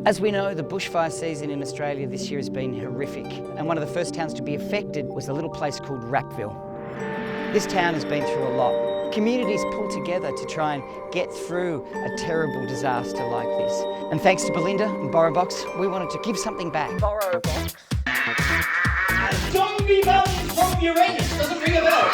As we know, the bushfire season in Australia this year has been horrific, and one of the first towns to be affected was a little place called Rappville. This town has been through a lot. Communities pull together to try and get through a terrible disaster like this. And thanks to Belinda and Borrowbox, we wanted to give something back. Borrowbox. Zombie bones from Uranus, doesn't ring a bell.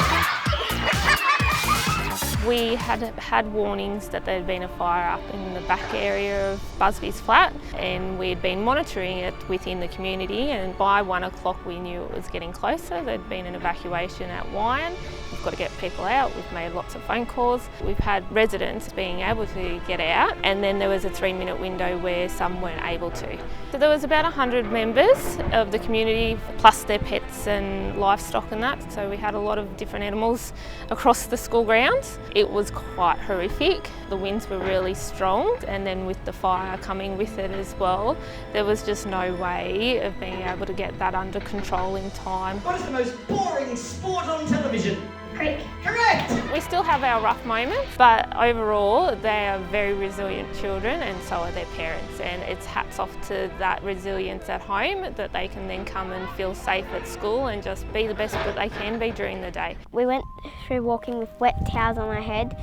We had warnings that there had been a fire up in the back area of Busby's flat, and we had been monitoring it within the community, and by 1 o'clock we knew it was getting closer. There'd been an evacuation at Wyand. We've got to get people out. We've made lots of phone calls. We've had residents being able to get out, and then there was a 3-minute window where some weren't able to. So there was about 100 members of the community, plus their pets and livestock and that. So we had a lot of different animals across the school grounds. It was quite horrific. The winds were really strong, and then with the fire coming with it as well, there was just no way of being able to get that under control in time. What is the most boring sport on television? Creek. Correct! We still have our rough moments, but overall they are very resilient children, and so are their parents, and it's hats off to that resilience at home that they can then come and feel safe at school and just be the best that they can be during the day. We went through walking with wet towels on our head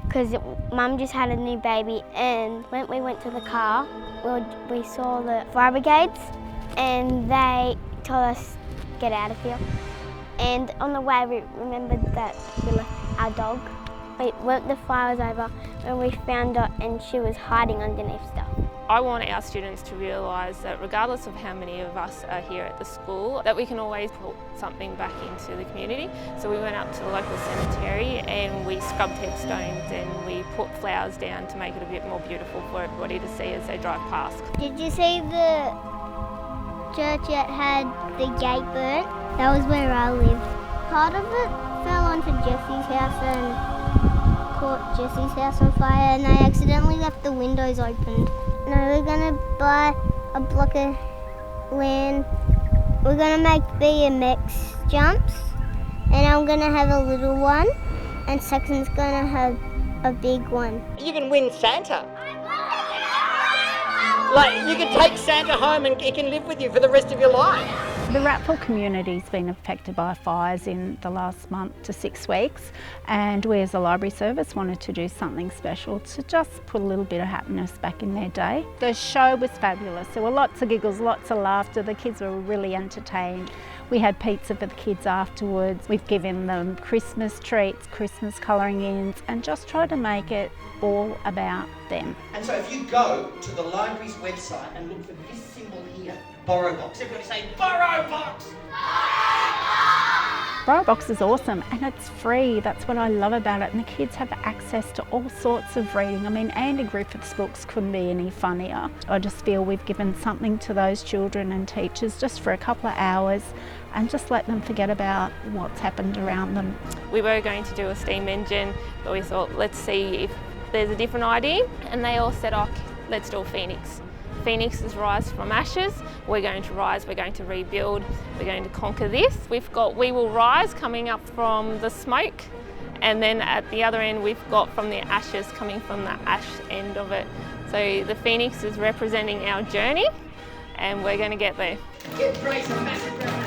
because Mum just had a new baby, and when we went to the car we saw the fire brigades and they told us get out of here. And on the way we remembered that we left our dog. When the fire was over, when we found her and she was hiding underneath stuff. I want our students to realise that regardless of how many of us are here at the school, that we can always put something back into the community. So we went up to the local cemetery and we scrubbed headstones and we put flowers down to make it a bit more beautiful for everybody to see as they drive past. Did you see the church that had the gate burnt? That was where I live. Part of it fell onto Jesse's house and caught Jesse's house on fire, and I accidentally left the windows open. No, we're gonna buy a block of land. We're gonna make BMX jumps, and I'm gonna have a little one, and Saxon's gonna have a big one. You can win Santa. Like, you can take Santa home and he can live with you for the rest of your life. The Rappville community's been affected by fires in the last month to 6 weeks, and we as a library service wanted to do something special to just put a little bit of happiness back in their day. The show was fabulous. There were lots of giggles, lots of laughter. The kids were really entertained. We had pizza for the kids afterwards. We've given them Christmas treats, Christmas colouring ins, and just tried to make it all about them. And so if you go to the library's website and look for this symbol here, Borrowbox, everybody say Borrowbox! Borrowbox is awesome and it's free. That's what I love about it, and the kids have access to all sorts of reading. I mean, Andy Griffith's books couldn't be any funnier. I just feel we've given something to those children and teachers just for a couple of hours and just let them forget about what's happened around them. We were going to do a steam engine, but we thought let's see if there's a different idea, and they all said, oh, let's do a phoenix. Phoenix is rise from ashes. We're going to rise, we're going to rebuild, we're going to conquer this. We've got We Will Rise coming up from the smoke, and then at the other end we've got from the ashes coming from the ash end of it. So the phoenix is representing our journey, and we're going to get there. Give Grace a massive round.